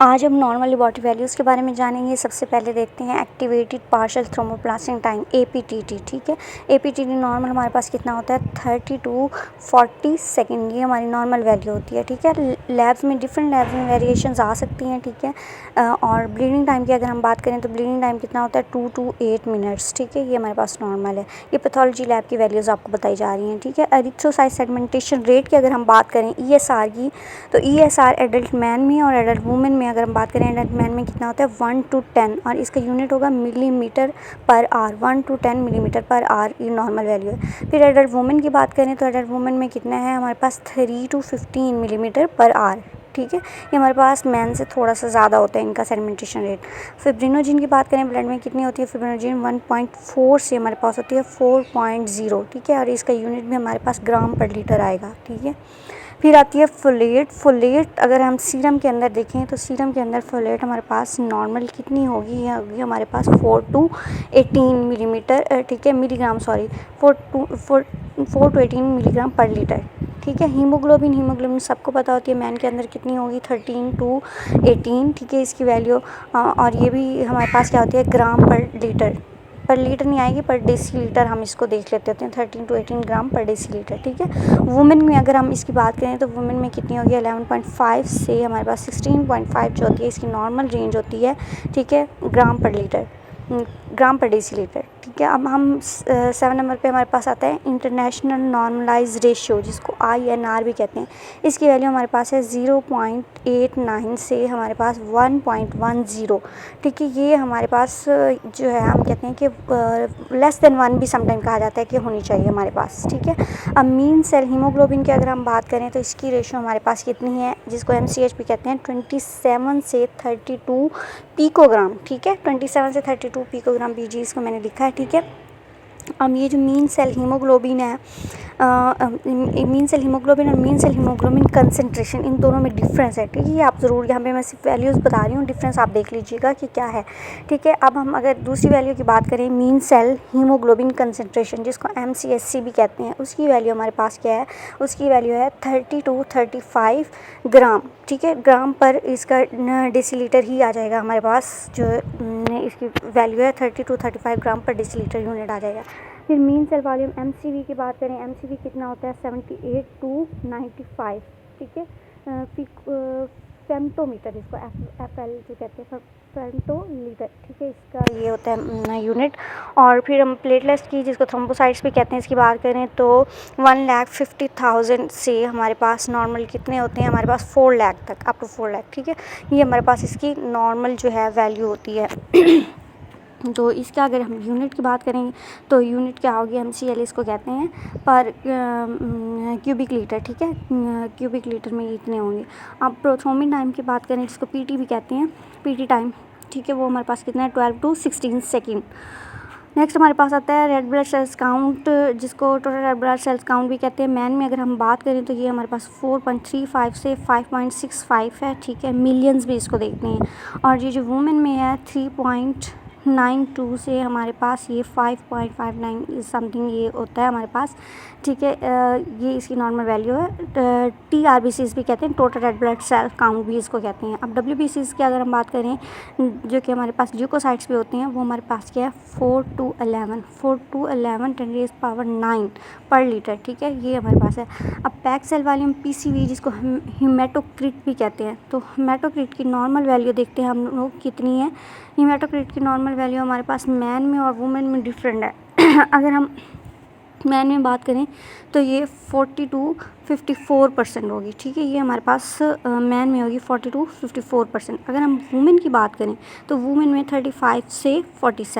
आज हम normal laboratory values के बारे में जानेंगे। सबसे पहले देखते हैं एक्टिवेटेड पार्शियल थर्मोप्लास्टिंग टाइम APTT। ठीक है, APTT नॉर्मल हमारे पास कितना होता है 30 to 40 सेकेंड, ये हमारी नॉर्मल वैल्यू होती है। ठीक है, लैब्स में डिफरेंट लैब्स में वेरिएशंस आ सकती हैं। ठीक है, और ब्लीडिंग टाइम की अगर हम बात करें तो ब्लीडिंग टाइम कितना होता है 2 to 8 मिनट्स। ठीक है, ये हमारे पास नॉर्मल है। ये पैथोलॉजी लैब की वैल्यूज़ आपको बताई जा रही हैं। ठीक है, एरिथ्रोसाइट सेगमेंटेशन रेट की अगर हम बात करें ESR की, तो ESR एडल्ट मैन में और एडल्ट वुमेन में अगर हम बात करें एडल्ट मैन में कितना होता है 1 to 10, और इसका यूनिट होगा millimetre per hour. 1 to 10 millimetre per hour ये नॉर्मल वैल्यू है। फिर एडल्ट वुमेन की बात करें तो एडल्ट वुमेन में कितना है हमारे पास 3 to 15 मिलीमीटर पर आवर। ठीक है, ये हमारे पास मैन से थोड़ा सा ज़्यादा होता है इनका सेगमेंटेशन रेट। फिब्रिनोजिन की बात करें ब्लड में कितनी होती है फिब्रिनोजिन 1.4 से हमारे पास होती है 4.0। ठीक है, और इसका यूनिट भी हमारे पास ग्राम पर लीटर आएगा। ठीक है, फिर आती है फोलेट अगर हम सीरम के अंदर देखें तो सीरम के अंदर फोलेट हमारे पास नॉर्मल कितनी होगी, यह होगी हमारे पास 4 to 18 मिलीमीटर। ठीक है, मिलीग्राम, सॉरी 4 to 18 मिलीग्राम पर लीटर। ठीक है, हीमोग्लोबिन सबको पता होती है मैन के अंदर कितनी होगी 13 to 18। ठीक है, इसकी वैल्यू और ये भी हमारे पास क्या होती है ग्राम पर लीटर नहीं आएगी, पर डेसीलीटर हम इसको देख लेते होते हैं 13 to 18 ग्राम पर डेसीलीटर। ठीक है, वुमेन में अगर हम इसकी बात करें तो वुमेन में कितनी होगी 11.5 से हमारे पास 16.5 जो होती है इसकी नॉर्मल रेंज होती है। ठीक है, ग्राम पर डेसीलीटर। ठीक है, अब हम 7 नंबर पे हमारे पास आता है इंटरनेशनल नॉर्मलाइज रेशियो, जिसको INR भी कहते हैं। इसकी वैल्यू हमारे पास है 0.89 से हमारे पास 1.10। ठीक है, ये हमारे पास जो है हम कहते हैं कि लेस देन 1 भी समटाइम कहा जाता है कि होनी चाहिए हमारे पास। ठीक है, अब मीन सेल हीमोग्लोबिन की अगर हम बात करें तो इसकी रेशियो हमारे पास कितनी है, जिसको MCH भी कहते हैं 27 से 32 पिकोग्राम। ठीक है, 27 से 32 पिकोग्राम PG इसको मैंने लिखा है। ठीक है, अब ये जो मीन सेल हीमोग्लोबिन है, मीन सेल हीमोग्लोबिन और मीन सेल हीमोग्लोबिन कंसंट्रेशन, इन दोनों में डिफरेंस है। ठीक है, ये आप ज़रूर, यहाँ पे मैं सिर्फ वैल्यूज़ बता रही हूँ, डिफरेंस आप देख लीजिएगा कि क्या है। ठीक है, अब हम अगर दूसरी वैल्यू की बात करें मीन सेल हीमोग्लोबिन कंसंट्रेशन, जिसको MCHC भी कहते हैं, उसकी वैल्यू हमारे पास क्या है, उसकी वैल्यू है 30 to 35 ग्राम। ठीक है, ग्राम पर इसका डेसीलीटर ही आ जाएगा हमारे पास, जो इसकी वैल्यू है 30 to 35 ग्राम पर डेसीलीटर यूनिट आ जाएगा। फिर मीन सेल वॉल्यूम MCV की बात करें, MCV कितना होता है 78 to 95। ठीक है, फेम्टोमीटर, इसको FL जो कहते हैं फेम्टोलीटर। ठीक है, इसका ये होता है यूनिट। और फिर हम प्लेटलेट्स की, जिसको थ्रोम्बोसाइट्स भी कहते हैं, इसकी बात करें तो 1,50,000 से हमारे पास नॉर्मल कितने होते हैं हमारे पास 4 लाख तक, अप टू 4 लाख। ठीक है, ये हमारे पास इसकी नॉर्मल जो है वैल्यू होती है। तो इसका अगर हम यूनिट की बात करेंगे तो यूनिट क्या होगी, MCL इसको कहते हैं पर क्यूबिक लीटर। ठीक है, क्यूबिक लीटर में इतने होंगे। अब प्रोथ्रोम्बिन टाइम की बात करें, जिसको PT भी कहते हैं, PT टाइम। ठीक है, वो हमारे पास कितना है 12 to 16 सेकेंड। नेक्स्ट हमारे पास आता है रेड ब्लड सेल्स काउंट, जिसको total red blood cells count भी कहते हैं। मैन में अगर हम बात करें तो ये हमारे पास 4.35 से 5.65 है। ठीक है, मिलियंस भी इसको देखते हैं। और ये जो वुमेन में है 3.92 से हमारे पास ये 5.59 समथिंग ये होता है हमारे पास। ठीक है, ये इसकी नॉर्मल वैल्यू है। TRBCs भी कहते हैं, total red blood cell count भी इसको कहते हैं। अब WBCs की अगर हम बात करें, जो कि हमारे पास ल्यूकोसाइट्स भी होते हैं, वो हमारे पास क्या है 4 to 11 10⁻⁹ पर लीटर। ठीक है, ये हमारे पास है। अब पैक सेल वॉल्यूम PCV, जिसको हीमेटोक्रिट भी कहते हैं, तो हीमेटोक्रिट की नॉर्मल वैल्यू देखते हैं हम लोग कितनी है। हीमेटोक्रिट की नॉर्मल वैल्यू हमारे पास मैन में और वुमेन में डिफरेंट है। अगर हम मैन में बात करें तो ये 40 to 54% होगी। ठीक है, ये हमारे पास मैन में होगी 40 to 54%। अगर हम वुमेन की बात करें तो वुमेन में 35 से 47।